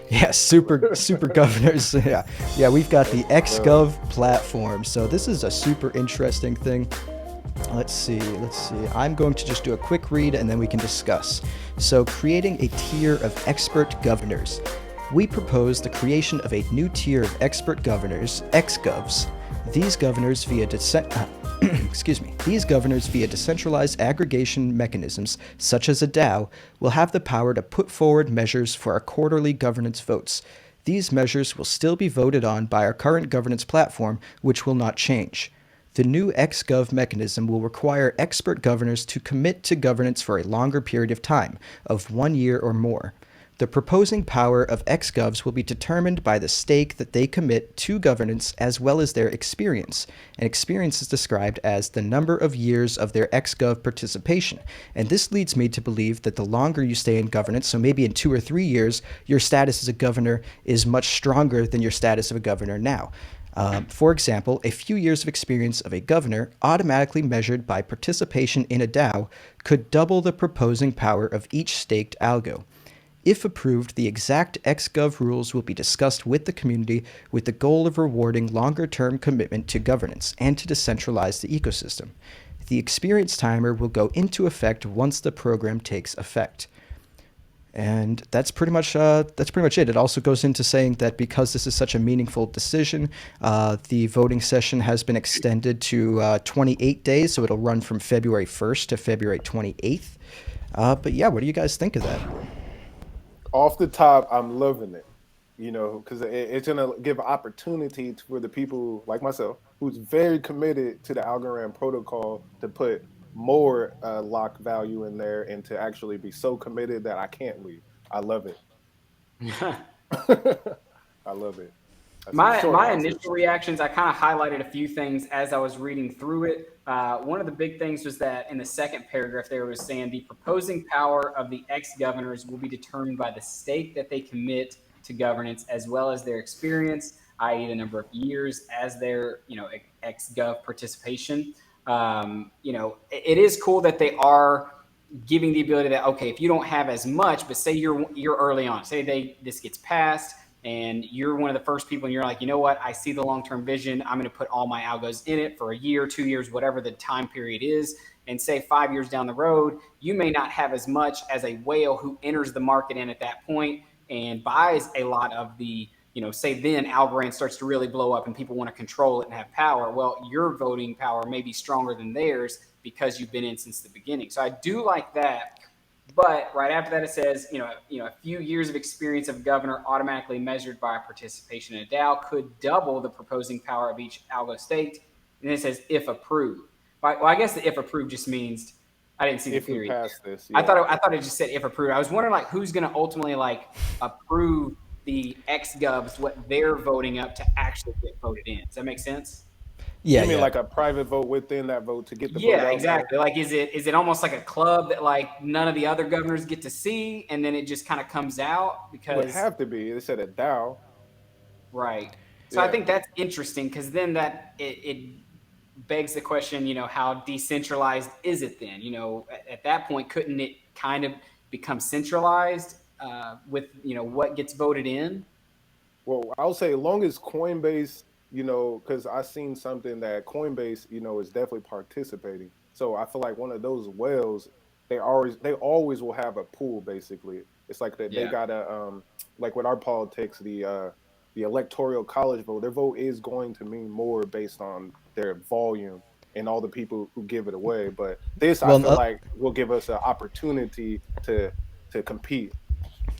Yeah, super governors. Yeah, we've got the Uh, xGov platform. So this is a super interesting thing. Let's see. I'm going to just do a quick read and then we can discuss. So, creating a tier of expert governors. We propose the creation of a new tier of expert governors, xGovs. These governors via These governors via decentralized aggregation mechanisms such as a DAO will have the power to put forward measures for our quarterly governance votes. These measures will still be voted on by our current governance platform, which will not change. The new xGov mechanism will require expert governors to commit to governance for a longer period of time, of 1 year or more. The proposing power of xGovs will be determined by the stake that they commit to governance as well as their experience. And experience is described as the number of years of their xGov participation. And this leads me to believe that the longer you stay in governance, so maybe in 2 or 3 years, your status as a governor is much stronger than your status of a governor now. For example, a few years of experience of a governor, automatically measured by participation in a DAO, could double the proposing power of each staked algo. If approved, the exact xGov rules will be discussed with the community with the goal of rewarding longer term commitment to governance and to decentralize the ecosystem. The experience timer will go into effect once the program takes effect. And that's pretty much it. It also goes into saying that because this is such a meaningful decision, the voting session has been extended to 28 days, so it'll run from February 1st to February 28th. But yeah, what do you guys think of that? Off the top, I'm loving it. Because it's gonna give opportunity for the people like myself, who's very committed to the Algorand protocol, to put more lock value in there and to actually be so committed that I can't leave. I love it. I love it. That's a short My answer. initial reactions, I kind of highlighted a few things as I was reading through it. One of the big things was that in the second paragraph, there was saying the proposing power of the ex governors will be determined by the stake that they commit to governance, as well as their experience, i.e., the number of years as their ex gov participation. It is cool that they are giving the ability that, okay, if you don't have as much, but say you're early on, say this gets passed and you're one of the first people and you're like, you know what, I see the long-term vision, I'm going to put all my algos in it for a year, 2 years, whatever the time period is, and say 5 years down the road you may not have as much as a whale who enters the market in at that point and buys a lot of the, say then Algorand starts to really blow up and people want to control it and have power. Well, your voting power may be stronger than theirs because you've been in since the beginning. So I do like that. But right after that, it says, a few years of experience of governor automatically measured by participation in a DAO could double the proposing power of each algo state. And then it says, if approved. Well, I guess the if approved just means I didn't see the If we period pass there. this, I yeah. thought it, I thought it just said if approved. I was wondering like who's going to ultimately like approve the X Govs, what they're voting up to actually get voted in. Does that make sense? Yeah, You mean yeah. like a private vote within that vote to get the vote Yeah, out there? exactly. Like, is it almost like a club that like none of the other governors get to see, and then it just kind of comes out It would because have to be. It said a DAO. right. So I Yeah. think that's interesting because then it begs the question, how decentralized is it then? At that point, couldn't it kind of become centralized with what gets voted in? Well, I'll say as long as Coinbase, because I seen something that Coinbase, is definitely participating. So I feel like one of those whales, they always will have a pool basically. It's like that they Yeah. got a like with our politics, the electoral college vote, their vote is going to mean more based on their volume and all the people who give it away. But this I Well, feel like will give us an opportunity to compete.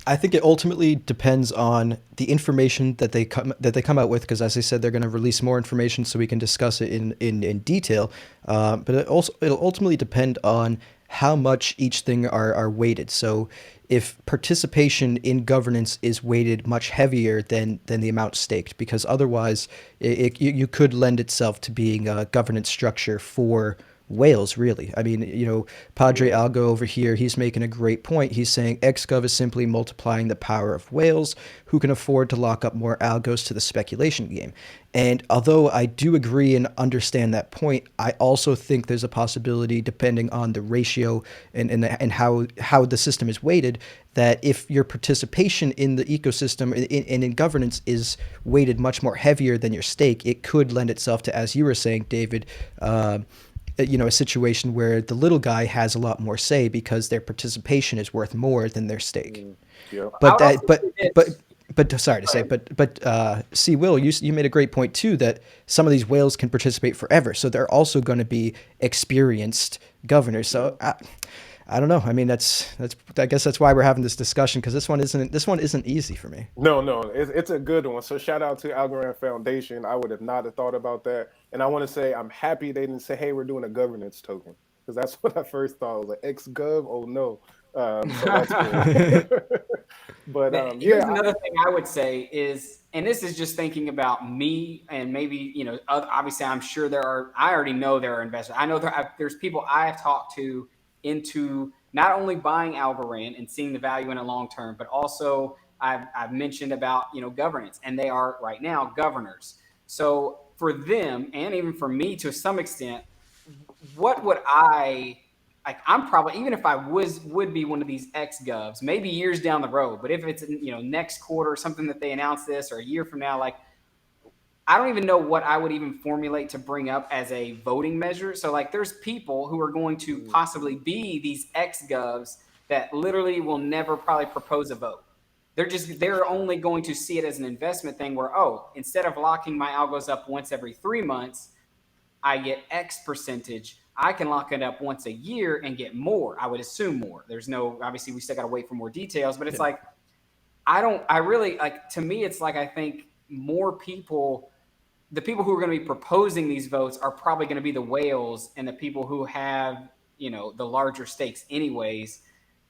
I think it ultimately depends on the information that they come out with, because as I said, they're going to release more information so we can discuss it in detail. But it'll ultimately depend on how much each thing are weighted. So if participation in governance is weighted much heavier than the amount staked, because otherwise you could lend itself to being a governance structure for whales, really. I mean, Padre Algo over here, he's making a great point. He's saying xGov is simply multiplying the power of whales who can afford to lock up more algos to the speculation game. And although I do agree and understand that point, I also think there's a possibility, depending on the ratio and how the system is weighted, that if your participation in the ecosystem and in governance is weighted much more heavier than your stake, it could lend itself to, as you were saying, David, a situation where the little guy has a lot more say because their participation is worth more than their stake. Yeah. I But would also that, say but this. sorry to Go say, ahead. see, Will, you made a great point too that some of these whales can participate forever, so they're also going to be experienced governors. Yeah. So I don't know. I mean, that's I guess that's why we're having this discussion because this one isn't easy for me. No, no, it's a good one. So shout out to Algorand Foundation. I would have not have thought about that. And I want to say I'm happy they didn't say, "Hey, we're doing a governance token," because that's what I first thought. I was like xGov. Oh no. So that's good. But Here's yeah, another thing I would say is, and this is just thinking about me and maybe, obviously I'm sure I already know there are investors. I know there's people I have talked to into not only buying Algorand and seeing the value in it long term, but also I've mentioned about, governance, and they are right now governors. So for them, and even for me to some extent, what would I like? I'm probably, even if I would be one of these X govs, maybe years down the road, but if it's next quarter or something that they announce this, or a year from now, like I don't even know what I would even formulate to bring up as a voting measure. So like there's people who are going to mm, possibly be these X govs that literally will never probably propose a vote. They're only going to see it as an investment thing where, oh, instead of locking my algos up once every 3 months, I get X percentage. I can lock it up once a year and get more. I would assume more. There's no, obviously, we still got to wait for more details, but it's Yeah. like, I really, like, to me, it's like, I think more people, the people who are going to be proposing these votes are probably going to be the whales and the people who have, the larger stakes, anyways,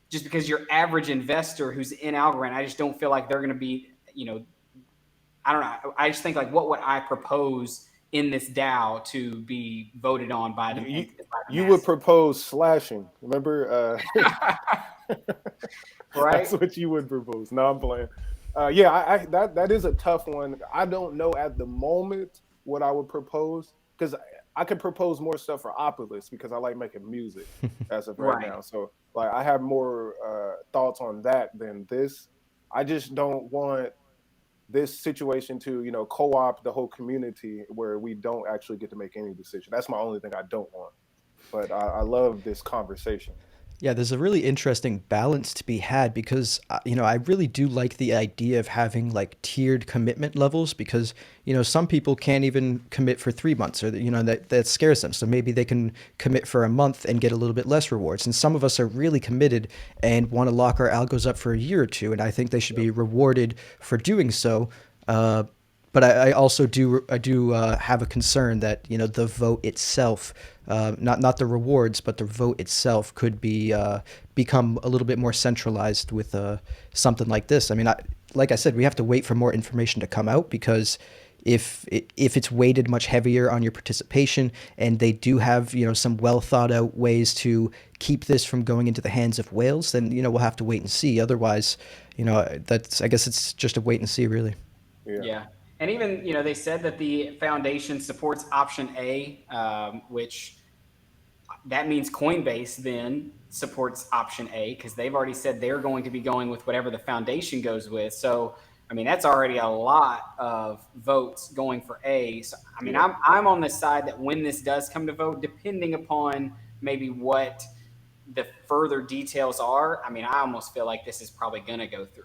just because your average investor who's in Algorand, I just don't feel like they're going to be, I don't know. I just think like, what would I propose in this DAO to be voted on by you, you the you would masses? propose slashing. Remember? Right? That's what you would propose. No, I'm playing. Yeah, that is a tough one. I don't know at the moment what I would propose because I could propose more stuff for Opulus because I like making music as of right Right. now. So like I have more thoughts on that than this. I just don't want this situation to co-opt the whole community where we don't actually get to make any decision. That's my only thing I don't want. But I love this conversation. Yeah, there's a really interesting balance to be had because I really do like the idea of having like tiered commitment levels because some people can't even commit for 3 months or that scares them. So maybe they can commit for a month and get a little bit less rewards. And some of us are really committed and want to lock our algos up for a year or two, and I think they should Yep. be rewarded for doing so. Uh, but I also do have a concern that the vote itself, not the rewards, but the vote itself could be become a little bit more centralized with something like this. I mean, like I said, we have to wait for more information to come out because if it's weighted much heavier on your participation and they do have some well thought out ways to keep this from going into the hands of whales, then we'll have to wait and see. Otherwise, that's I guess it's just a wait and see really. Yeah. Yeah. And even, they said that the foundation supports option A, which that means Coinbase then supports option A because they've already said they're going to be going with whatever the foundation goes with. So, I mean, that's already a lot of votes going for A. So, I mean, Yep. I'm on the side that when this does come to vote, depending upon maybe what the further details are, I mean, I almost feel like this is probably going to go through.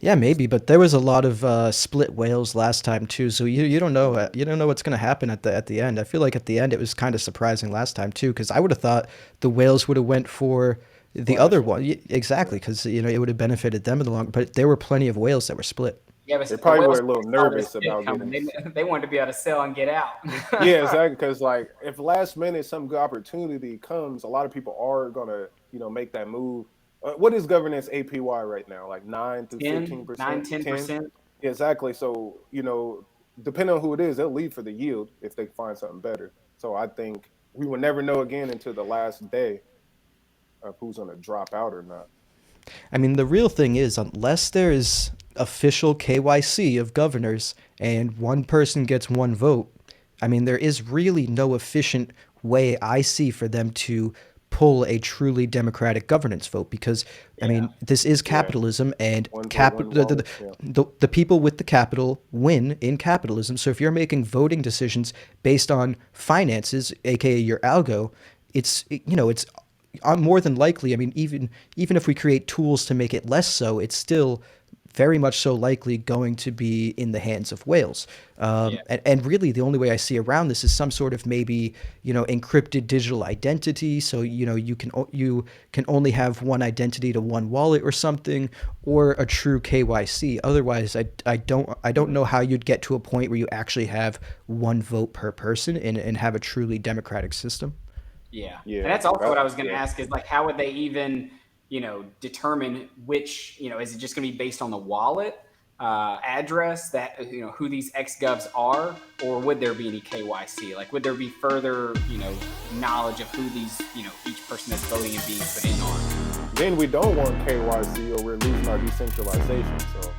Yeah, maybe, but there was a lot of split whales last time too. So you don't know Mhm. you don't know what's going to happen at the end. I feel like at the end it was kind of surprising last time too because I would have thought the whales would have went for the other Slashing. one. Yeah. Exactly, because it would have benefited them in the long. But there were plenty of whales that were split. Yeah, They but the probably whales were a little saw this nervous bid about coming. getting. They wanted to be able to sell and get out. Yeah, exactly. Because like, if last minute some good opportunity comes, a lot of people are gonna, make that move. What is governance APY right now? Like 9 to 15 10, 9, percent, 10. 10%. Yeah, exactly. So depending on who it is, they'll leave for the yield if they find something better. So I think we will never know again until the last day of who's going to drop out or not. I mean, the real thing is, unless there is official KYC of governors and one person gets one vote, I mean, there is really no efficient way I see for them to pull a truly democratic governance vote because, I Yeah. mean, this is Yeah. capitalism and One vote, one wallet. Yeah. the people with the capital win in capitalism. So if you're making voting decisions based on finances, aka your algo, it's more than likely. I mean, even if we create tools to make it less so, it's still very much so likely going to be in the hands of whales. Yeah. And really, the only way I see around this is some sort of maybe encrypted digital identity. So you can only have one identity to one wallet or something, or a true KYC. Otherwise, I don't know how you'd get to a point where you actually have one vote per person and have a truly democratic system. Yeah. Yeah. And that's also what I was going to Yeah. ask is like, how would they even, determine which, is it just going to be based on the wallet address that, who these xgovs are, or would there be any KYC? Like, would there be further, knowledge of who these, each person that's voting and being put in on? Then we don't want KYC or we're losing our decentralization. So